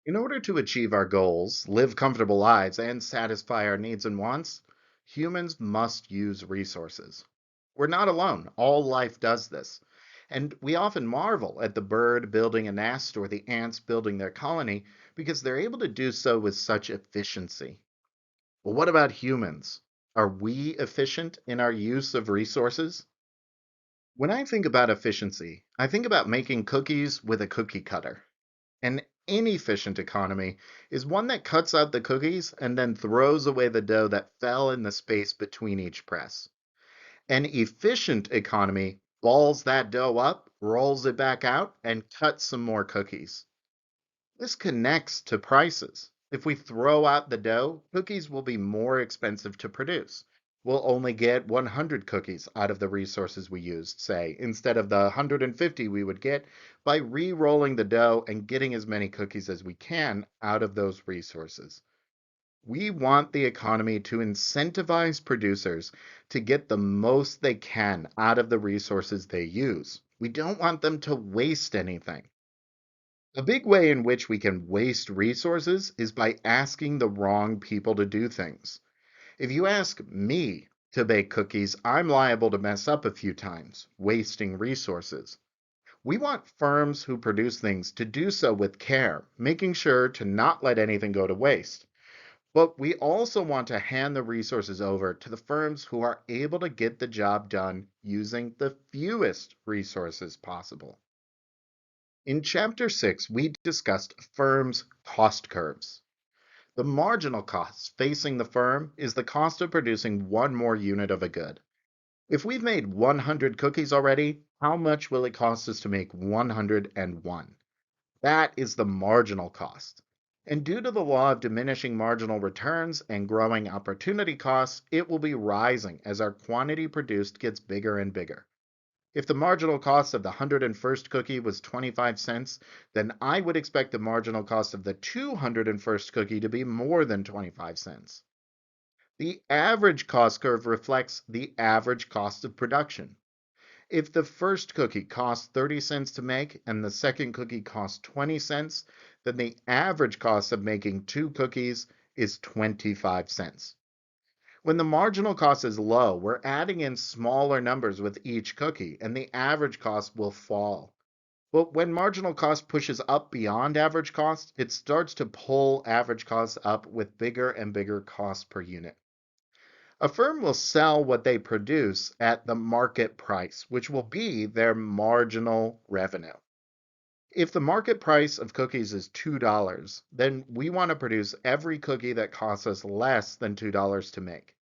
In order to achieve our goals, live comfortable lives, and satisfy our needs and wants, humans must use resources. We're not alone. All life does this. And we often marvel at the bird building a nest or the ants building their colony because they're able to do so with such efficiency. Well, what about humans? Are we efficient in our use of resources? When I think about efficiency, I think about making cookies with a cookie cutter. An inefficient economy is one that cuts out the cookies and then throws away the dough that fell in the space between each press. An efficient economy balls that dough up, rolls it back out, and cuts some more cookies. This connects to prices. If we throw out the dough, cookies will be more expensive to produce. We'll only get 100 cookies out of the resources we used, say, instead of the 150 we would get by re rolling the dough and getting as many cookies as we can out of those resources. We want the economy to incentivize producers to get the most they can out of the resources they use. We don't want them to waste anything. A big way in which we can waste resources is by asking the wrong people to do things. If you ask me to bake cookies, I'm liable to mess up a few times, wasting resources. We want firms who produce things to do so with care, making sure to not let anything go to waste. But we also want to hand the resources over to the firms who are able to get the job done using the fewest resources possible. In Chapter 6, we discussed firms' cost curves. The marginal cost facing the firm is the cost of producing one more unit of a good. If we've made 100 cookies already, how much will it cost us to make 101? That is the marginal cost. And due to the law of diminishing marginal returns and growing opportunity costs, it will be rising as our quantity produced gets bigger and bigger. If the marginal cost of the 101st cookie was 25 cents, then I would expect the marginal cost of the 201st cookie to be more than 25 cents. The average cost curve reflects the average cost of production. If the first cookie costs 30 cents to make and the second cookie costs 20 cents, then the average cost of making two cookies is 25 cents. When the marginal cost is low, we're adding in smaller numbers with each cookie, and the average cost will fall. But when marginal cost pushes up beyond average cost, it starts to pull average costs up with bigger and bigger costs per unit. A firm will sell what they produce at the market price, which will be their marginal revenue. If the market price of cookies is $2, then we want to produce every cookie that costs us less than $2 to make.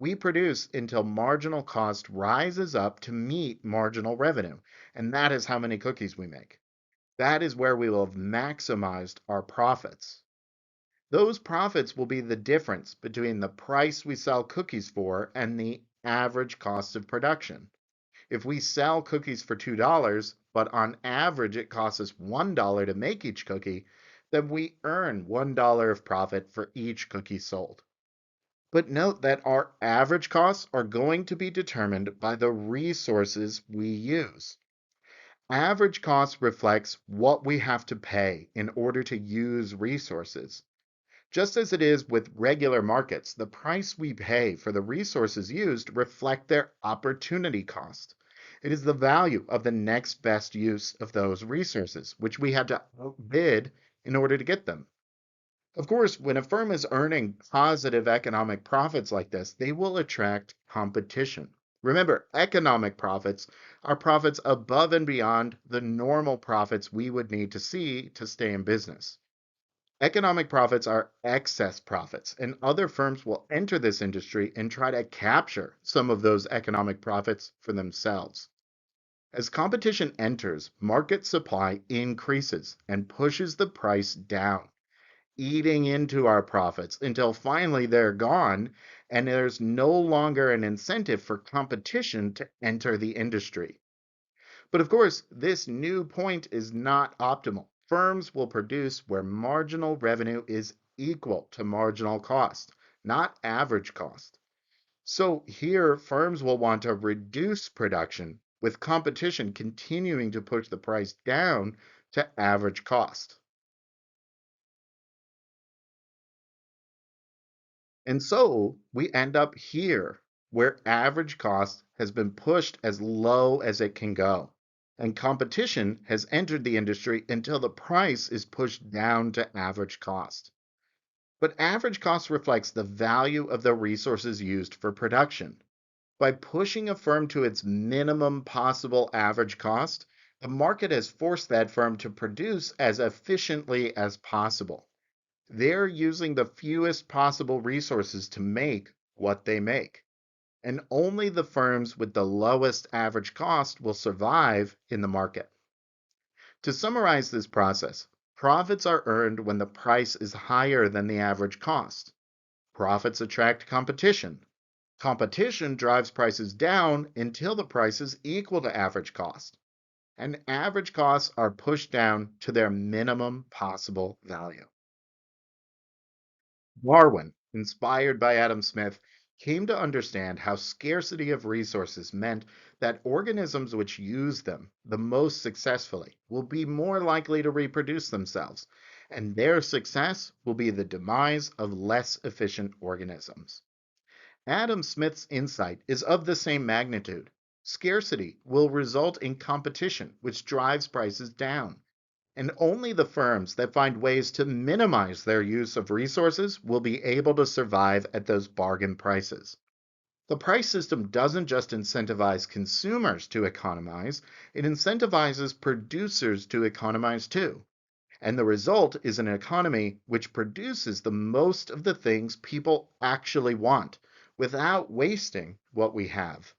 We produce until marginal cost rises up to meet marginal revenue, and that is how many cookies we make. That is where we will have maximized our profits. Those profits will be the difference between the price we sell cookies for and the average cost of production. If we sell cookies for $2, but on average it costs us $1 to make each cookie, then we earn $1 of profit for each cookie sold. But note that our average costs are going to be determined by the resources we use. Average cost reflects what we have to pay in order to use resources. Just as it is with regular markets, the price we pay for the resources used reflect their opportunity cost. It is the value of the next best use of those resources, which we had to outbid in order to get them. Of course, when a firm is earning positive economic profits like this, they will attract competition. Remember, economic profits are profits above and beyond the normal profits we would need to see to stay in business. Economic profits are excess profits, and other firms will enter this industry and try to capture some of those economic profits for themselves. As competition enters, market supply increases and pushes the price down, eating into our profits until finally they're gone and there's no longer an incentive for competition to enter the industry. But of course, this new point is not optimal. Firms will produce where marginal revenue is equal to marginal cost, not average cost. So here, firms will want to reduce production with competition continuing to push the price down to average cost. And so we end up here, where average cost has been pushed as low as it can go. And competition has entered the industry until the price is pushed down to average cost. But average cost reflects the value of the resources used for production. By pushing a firm to its minimum possible average cost, the market has forced that firm to produce as efficiently as possible. They're using the fewest possible resources to make what they make. And only the firms with the lowest average cost will survive in the market. To summarize this process, profits are earned when the price is higher than the average cost. Profits attract competition. Competition drives prices down until the price is equal to average cost. And average costs are pushed down to their minimum possible value. Darwin, inspired by Adam Smith, came to understand how scarcity of resources meant that organisms which use them the most successfully will be more likely to reproduce themselves, and their success will be the demise of less efficient organisms. Adam Smith's insight is of the same magnitude. Scarcity will result in competition, which drives prices down. And only the firms that find ways to minimize their use of resources will be able to survive at those bargain prices. The price system doesn't just incentivize consumers to economize, it incentivizes producers to economize too. And the result is an economy which produces the most of the things people actually want without wasting what we have.